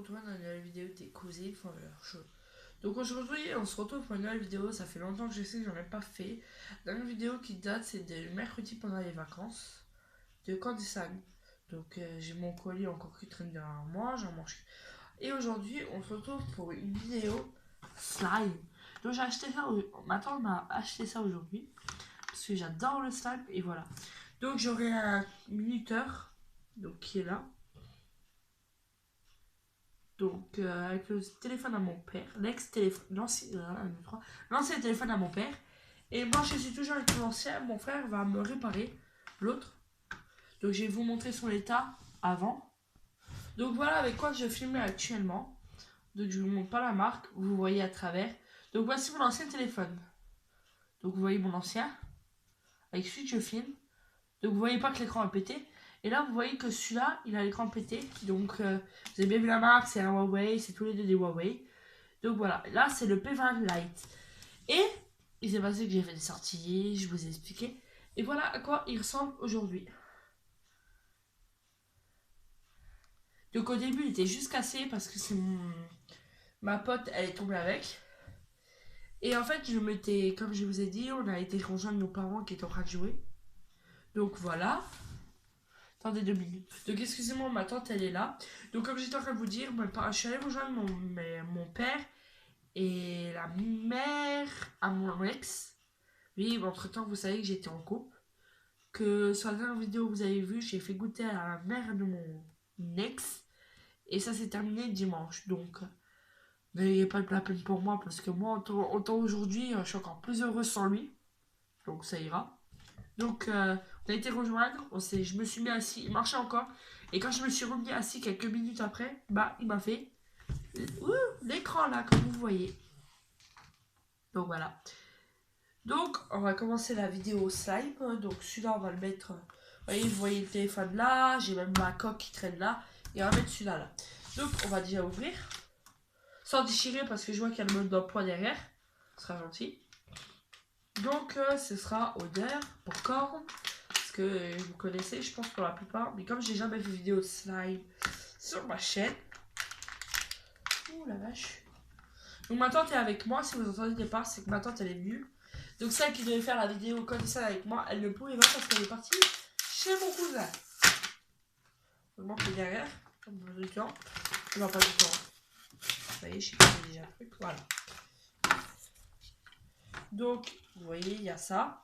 retrouver dans une nouvelle vidéo des cousines font leur show. Donc aujourd'hui on se retrouve pour une nouvelle vidéo, ça fait longtemps que j'essaie, j'en ai pas fait. Dans une vidéo qui date, c'est de mercredi pendant les vacances de Candysan. Donc j'ai mon colis encore qui traîne derrière moi, j'en mange. Et aujourd'hui on se retrouve pour une vidéo slime. Donc j'ai acheté ça, ma tante m'a acheté ça aujourd'hui. Parce que j'adore le slime et voilà. Donc j'aurai un minuteur donc, qui est là. Donc avec le téléphone à mon père, l'ancien téléphone à mon père. Et moi je suis toujours avec l'ancien, mon frère va me réparer l'autre. Donc je vais vous montrer son état avant. Donc voilà avec quoi je filme actuellement. Donc je vous montre pas la marque, vous voyez à travers. Donc voici mon ancien téléphone. Donc vous voyez mon ancien. Avec celui que je filme. Donc vous voyez pas que l'écran est pété. Et là vous voyez que celui-là il a l'écran pété. Donc vous avez bien vu la marque, c'est un Huawei, c'est tous les deux des Huawei. Donc voilà, là c'est le P20 Lite. Et il s'est passé que j'ai fait des sorties, je vous ai expliqué. Et voilà à quoi il ressemble aujourd'hui. Donc au début il était juste cassé parce que c'est ma pote elle est tombée avec. Et en fait comme je vous ai dit, on a été rejoindre nos parents qui étaient en train de jouer. Donc voilà. Attendez 2 minutes. Donc excusez-moi, ma tante elle est là. Donc comme j'étais en train de vous dire, je suis allée rejoindre mon père et la mère à mon ex. Oui, entre temps vous savez que j'étais en couple. Que sur la dernière vidéo vous avez vu, j'ai fait goûter à la mère de mon ex. Et ça s'est terminé dimanche. Donc n'ayez pas de la peine pour moi parce que moi autant aujourd'hui je suis encore plus heureuse sans lui. Donc ça ira. Donc, on a été rejoindre, je me suis mis assis, il marchait encore. Et quand je me suis remis assis quelques minutes après, bah, il m'a fait l'écran là, comme vous voyez. Donc voilà. Donc, on va commencer la vidéo slime. Donc, celui-là, on va le mettre. Vous voyez le téléphone là, j'ai même ma coque qui traîne là. Et on va mettre celui-là là. Donc, on va déjà ouvrir. Sans déchirer parce que je vois qu'il y a le mode d'emploi derrière. Ce sera gentil. Donc, ce sera odeur, popcorn. Que vous connaissez, je pense pour la plupart, mais comme j'ai jamais fait de vidéo de slime sur ma chaîne. Oh la vache. Donc ma tante est avec moi, si vous entendez des parts, c'est que ma tante elle est venue. Donc celle qui devait faire la vidéo comme ça avec moi, elle ne pouvait pas parce qu'elle est partie chez mon cousin. Je montre derrière, comme du temps. Non, pas du temps. Vous voyez, je sais pas déjà un truc, voilà. Donc, vous voyez, il y a ça.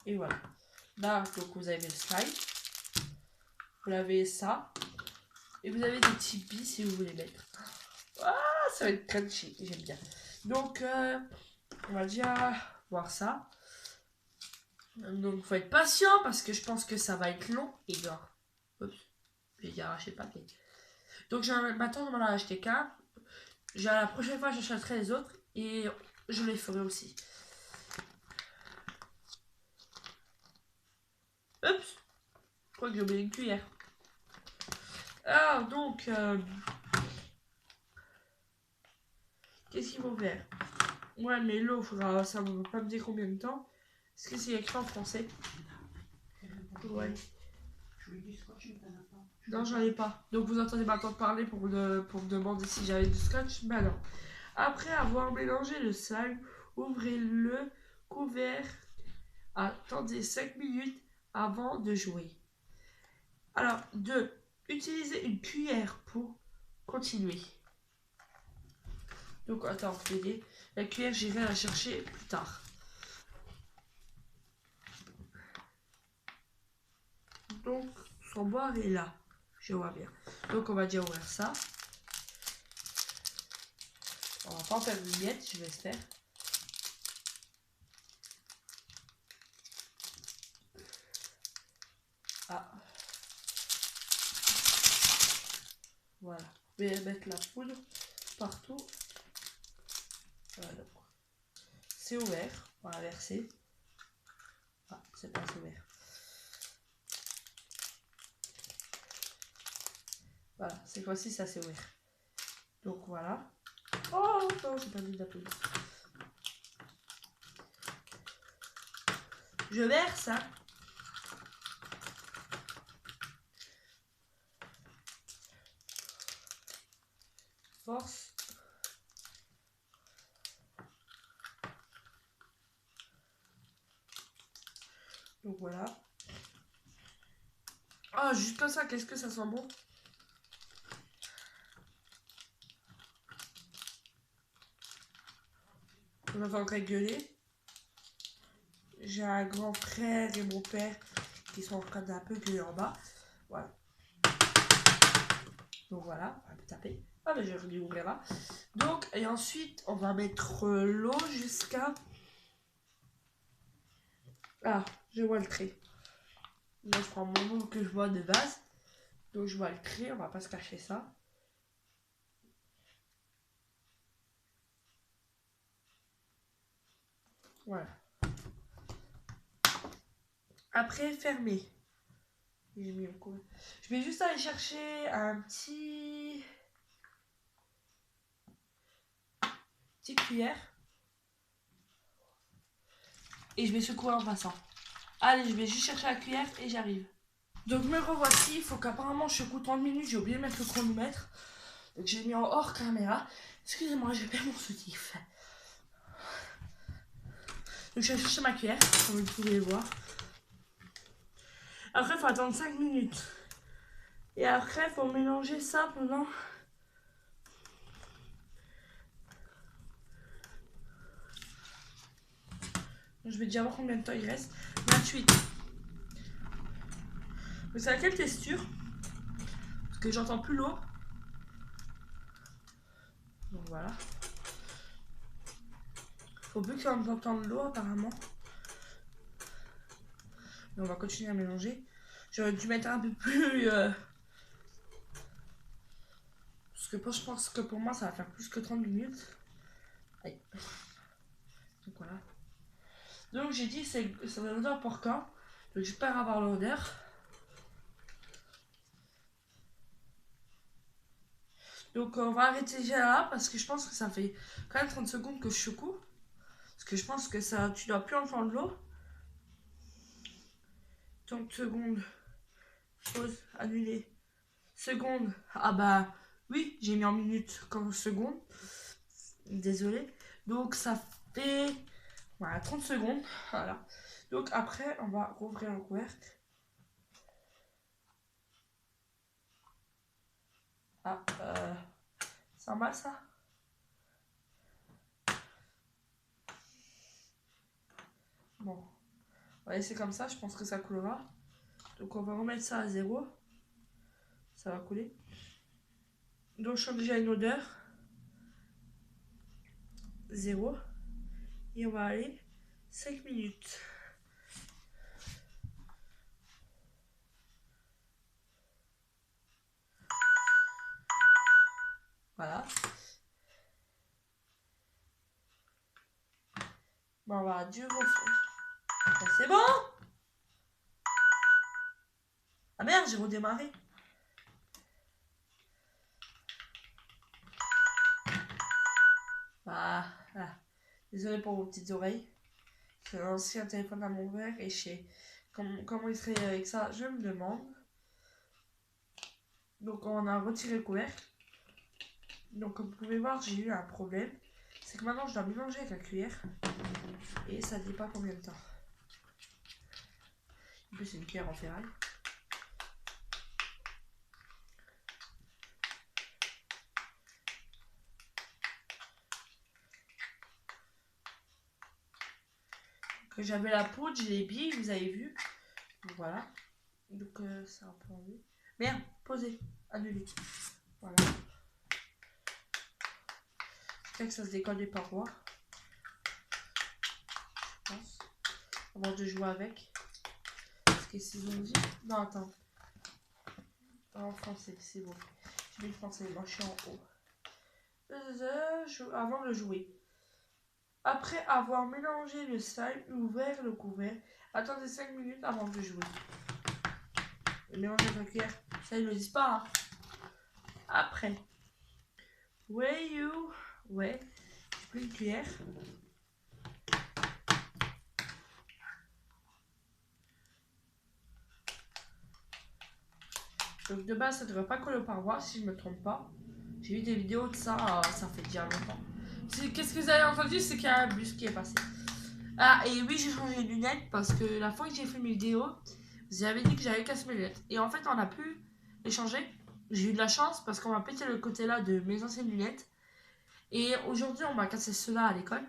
Et voilà. Là, donc vous avez le slime. Vous avez ça. Et vous avez des petits billes si vous voulez mettre. Ah, ça va être crunchy, j'aime bien. Donc, on va déjà voir ça. Donc, faut être patient parce que je pense que ça va être long. Et genre, oups, j'ai arraché le papier. Donc, maintenant, on m'en a acheté qu'un. La prochaine fois, j'achèterai les autres et je les ferai aussi. Oups, je crois que j'ai oublié une cuillère. Alors, donc, qu'est-ce qu'il faut faire? Ouais, mais l'eau, ça ne va pas me dire combien de temps. Est-ce que c'est écrit en français? Ouais. Non, j'en ai pas. Donc vous entendez ma tante parler pour me demander si j'avais du scotch. Ben non. Après avoir mélangé le slime, ouvrez le couvercle. Attendez 5 minutes avant de jouer. Alors, 2. Utilisez une cuillère pour continuer. Donc, attends, la cuillère, j'irai la chercher plus tard. Donc, son bord est là. Je vois bien. Donc, on va déjà ouvrir ça. On va pas en faire une miette, je l'espère. Ah. Voilà. Vous pouvez mettre la poudre partout. Voilà. C'est ouvert. On va verser. Ah, c'est pas ouvert. Voilà, cette fois-ci, ça s'est ouvert. Donc voilà. Oh non, j'ai pas mis de la poudre. Je verse, hein. force. Donc voilà. Ah, juste comme ça, qu'est-ce que ça sent bon. On entend encore gueuler. J'ai un grand frère et mon père qui sont en train d'un peu gueuler en bas. Voilà. Donc voilà, on va taper. Ah mais j'ai dû ouvrir là. Donc, et ensuite, on va mettre l'eau jusqu'à... Ah, je vois le trait. Donc je prends mon eau que je bois de base. Donc je vois le trait, on va pas se cacher ça. Voilà. Après, fermer. J'ai mis au coin. Je vais juste aller chercher un petit cuillère. Et je vais secouer en passant. Allez, je vais juste chercher la cuillère et j'arrive. Donc me revoici, il faut qu'apparemment je secoue 30 minutes, j'ai oublié de mettre le chronomètre. Donc j'ai mis en hors caméra. Excusez-moi, j'ai perdu mon soutif. Donc je vais chercher ma cuillère, comme vous pouvez le voir. Après, il faut attendre 5 minutes. Et après, il faut mélanger ça pendant... Je vais déjà voir combien de temps il reste. 28. Mais c'est à quelle texture? Parce que j'entends plus l'eau. Donc voilà. Faut plus qu'on entende l'eau apparemment. Mais on va continuer à mélanger. J'aurais dû mettre un peu plus... Parce que je pense que pour moi ça va faire plus que 30 minutes. Aïe. Donc voilà. Donc j'ai dit c'est l'odeur porquin. Donc j'espère avoir l'odeur. Donc on va arrêter déjà là parce que je pense que ça fait quand même 30 secondes que je secoue. Parce que je pense que ça, tu dois plus entendre l'eau. 30 secondes. Pause, annuler. Secondes. Ah bah oui, j'ai mis en minutes comme secondes. Désolé. Donc ça fait voilà, 30 secondes. Voilà. Donc après, on va rouvrir le couvercle. Ah, c'est mal ça. Bon, on va laisser comme ça, je pense que ça coulera. Donc on va remettre ça à 0. Ça va couler. Donc je sens déjà une odeur. 0. Et on va aller 5 minutes. Voilà. Bon, on va du refond. C'est bon? Ah merde, j'ai redémarré. Voilà. Désolé pour vos petites oreilles. C'est un ancien téléphone à mon frère et comment il serait avec ça, je me demande. Donc on a retiré le couvercle. Donc comme vous pouvez voir, j'ai eu un problème. C'est que maintenant je dois mélanger avec la cuillère. Et ça ne dit pas combien de temps. En plus c'est une cuillère en ferraille. Que j'avais la poudre, j'ai les billes, vous avez vu. Donc voilà. Donc c'est un peu enlevé. Merde, posez, annulé. Voilà. J'espère que ça se décolle des parois. Je pense. Avant de jouer avec. Parce que s'ils ont dit. Non, attends. En français, c'est bon. Je lis le français, moi je suis en haut. Avant de jouer. Après avoir mélangé le slime et ouvert le couvercle, attendez 5 minutes avant de jouer. Et mélangez avec la cuillère. Ça, ils ne le disent pas. Hein. Après. Ouais, j'ai pris une cuillère. Donc de base, ça ne devrait pas coller aux parois si je ne me trompe pas. J'ai vu des vidéos de ça, ça fait déjà longtemps. Qu'est-ce que vous avez entendu? C'est qu'il y a un bus qui est passé. Ah, et oui, j'ai changé de lunettes parce que la fois que j'ai fait mes vidéos, vous avez dit que j'avais cassé mes lunettes. Et en fait, on a pu les changer. J'ai eu de la chance parce qu'on m'a pété le côté là de mes anciennes lunettes. Et aujourd'hui, on m'a cassé ceux-là à l'école.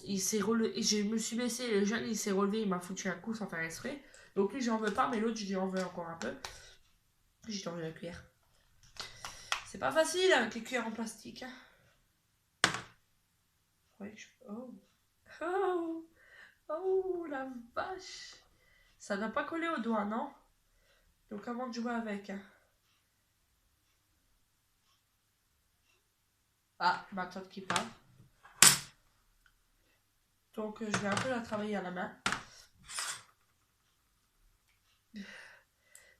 Il s'est relevé, je me suis baissé, le jeune il s'est relevé, il m'a foutu un coup sans faire exprès. Donc lui, j'en veux pas, mais l'autre, je lui en veux encore un peu. J'ai tendu la cuillère. C'est pas facile avec les cuillères en plastique. Ouais, oh. Oh. Oh la vache. Ça n'a pas collé au doigt, non? Donc avant de jouer avec. Ah, ma tante qui parle. Donc je vais un peu la travailler à la main.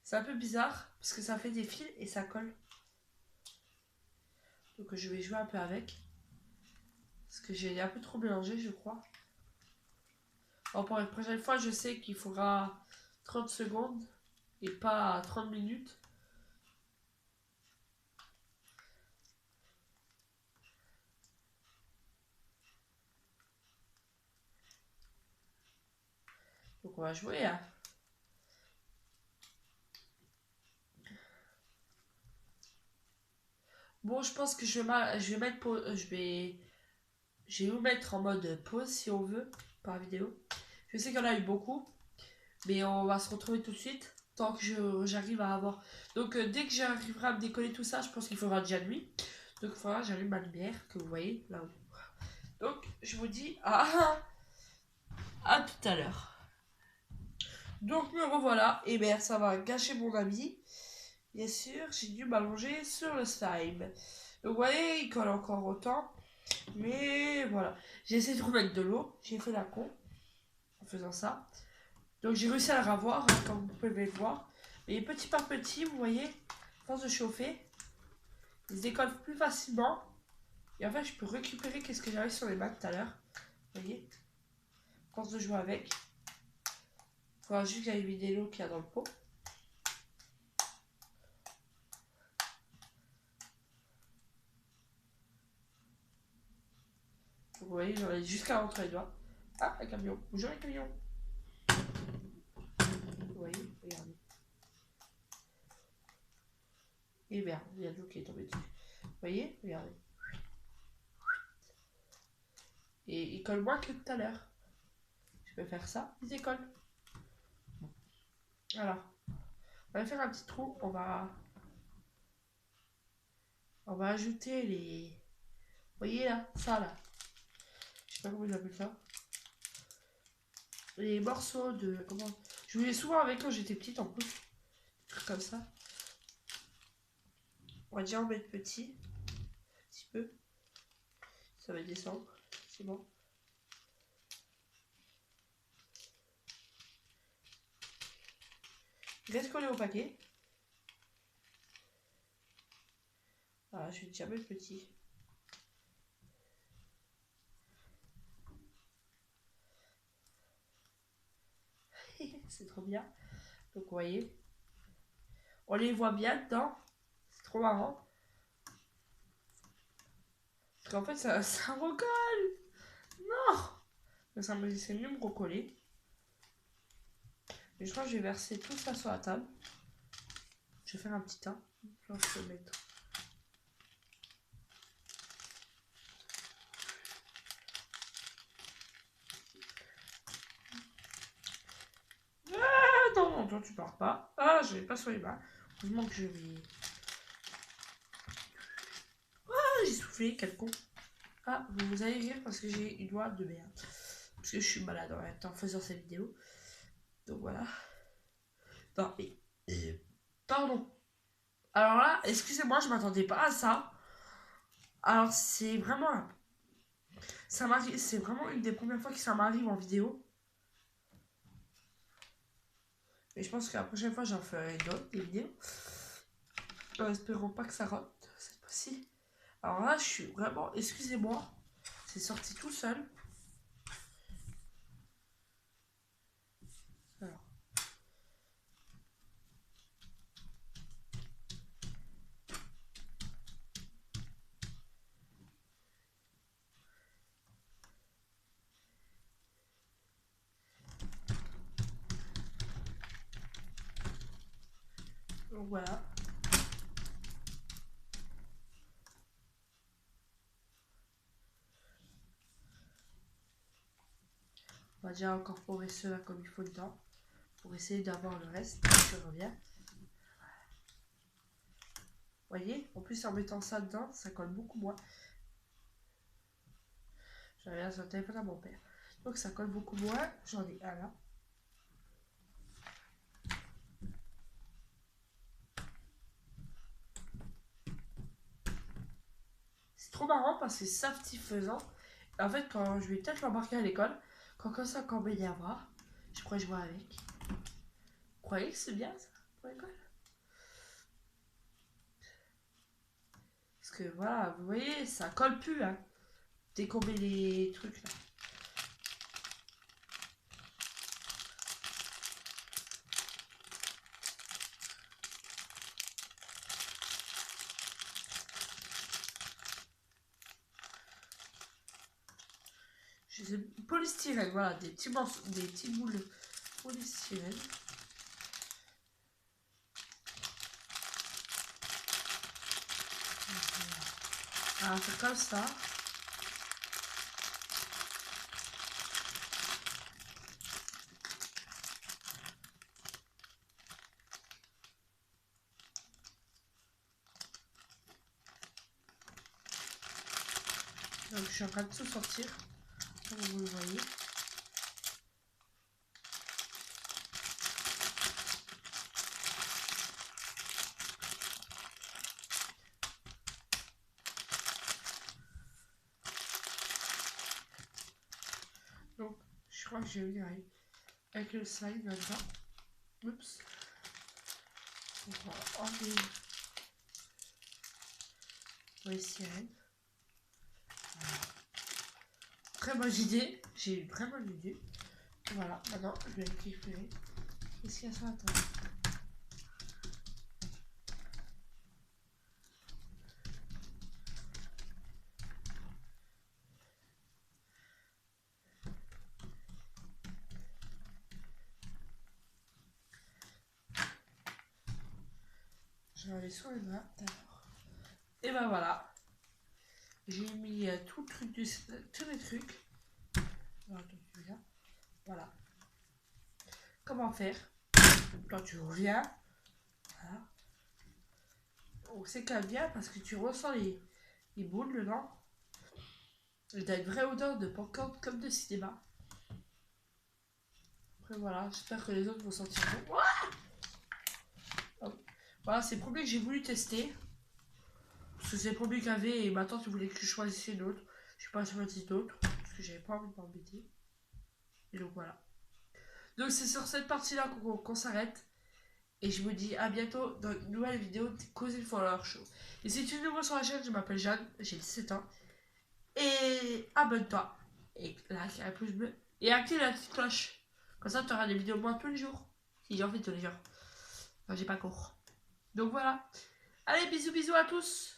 C'est un peu bizarre parce que ça fait des fils et ça colle. Donc je vais jouer un peu avec. Parce que j'ai un peu trop mélangé, je crois. Bon, pour la prochaine fois, je sais qu'il faudra 30 secondes et pas 30 minutes. Donc on va jouer. Hein. Bon, je pense que je vais mettre je vais vous mettre en mode pause si on veut par vidéo. Je sais qu'il y en a eu beaucoup, mais on va se retrouver tout de suite tant que j'arrive à avoir. Donc dès que j'arriverai à me décoller tout ça, je pense qu'il faudra déjà nuit. Donc il faudra que j'allume ma lumière que vous voyez là-haut. Donc je vous dis à tout à l'heure. Donc me revoilà. Et bien ça va gâcher mon ami. Bien sûr, j'ai dû m'allonger sur le slime. Donc vous voyez, il colle encore autant. Mais voilà. J'ai essayé de remettre de l'eau. J'ai fait la con en faisant ça. Donc j'ai réussi à le ravoir, hein, comme vous pouvez le voir. Mais petit par petit, vous voyez, à force de chauffer, il se décolle plus facilement. Et en fait, je peux récupérer ce que j'avais sur les mains tout à l'heure. Vous voyez, à force de jouer avec. Il faudra juste que j'aille vider l'eau qu'il y a dans le pot. Vous voyez, j'en ai jusqu'à entre les doigts. Ah, un camion. Bonjour les camions. Vous voyez, regardez. Et merde, il y a de l'eau qui est tombée dessus. Vous voyez, regardez. Et il colle moins que tout à l'heure. Je peux faire ça, il décolle. Alors, on va faire un petit trou. On va ajouter les... Vous voyez là, ça là. Je sais pas comment ils appellent ça. Les morceaux de... Comment... Je jouais souvent avec quand j'étais petite en plus. Des trucs comme ça. On va déjà en mettre petit. Un petit peu. Ça va descendre. C'est bon. Il reste collé au paquet. Voilà, je vais déjà mettre petit. C'est trop bien. Donc vous voyez. On les voit bien dedans. C'est trop marrant. Parce qu'en fait, ça recolle. Non. Donc ça me c'est mieux me recoller. Mais je crois que je vais verser tout ça sur la table. Je vais faire un petit tas. Je vais mettre. Ah non, toi tu pars pas. Ah, je vais pas sur les mains. Heureusement que je vais. Ah, j'ai soufflé, quel con. Ah, vous allez rire parce que j'ai une voix de merde. Parce que je suis malade en même temps en faisant cette vidéo. Donc voilà. Non, mais. Pardon. Alors là, excusez-moi, je m'attendais pas à ça. Alors c'est vraiment. Ça m'arrive. C'est vraiment une des premières fois que ça m'arrive en vidéo. Mais je pense que la prochaine fois, j'en ferai d'autres, des vidéos. Espérons pas que ça rate cette fois-ci. Alors là, je suis vraiment... Excusez-moi. C'est sorti tout seul. Alors. Donc voilà. On va déjà incorporer cela comme il faut dedans. Pour essayer d'avoir le reste. Je reviens. Vous voyez, en plus en mettant ça dedans, ça colle beaucoup moins. J'avais sur le téléphone à mon père. Donc ça colle beaucoup moins. J'en ai un là. C'est trop marrant parce que c'est satisfaisant. En fait, quand je vais peut-être l'embarquer à l'école, quand ça quand il y avoir, je pourrais jouer avec. Vous croyez que c'est bien ça pour l'école? Parce que voilà, vous voyez, ça colle plus, hein. Dès qu'on met les trucs là. Je sais, polystyrène, voilà, des petits morceaux, des petits boules de polystyrène. Alors, c'est comme ça. Donc, je suis en train de tout sortir, comme vous le voyez. Donc, je crois que j'ai eu avec le slime là-dedans. Oups. On va enlever les sirènes. Très bonne idée. J'ai une très bonne idée. Voilà, maintenant je vais récupérer. Qu'est-ce qu'il y a ça? Attends. J'en avais sur les mains d'abord. Et ben voilà. J'ai mis tout le truc tous les trucs. Voilà. Comment faire? Quand tu reviens. Voilà. Oh, c'est quand même bien parce que tu ressens les boules dedans. Et t'as une vraie odeur de popcorn comme de cinéma. Après voilà, j'espère que les autres vont sentir bon. Voilà, c'est le premier que j'ai voulu tester. Parce que c'est le premier qu'il y avait et ma tante voulait que je choisisse une autre. Je n'ai pas choisi d'autres parce que j'avais pas envie de m'embêter. Et donc voilà. Donc c'est sur cette partie-là qu'on s'arrête. Et je vous dis à bientôt dans une nouvelle vidéo de Cozy Follower Show. Et si tu es nouveau sur la chaîne, je m'appelle Jeanne, j'ai 17 ans. Et abonne-toi. Et like, un pouce bleu. Et active la petite cloche. Comme ça, tu auras des vidéos moins tous les jours. Si j'ai envie tous les jours. Enfin, j'ai pas cours. Donc voilà. Allez, bisous bisous à tous.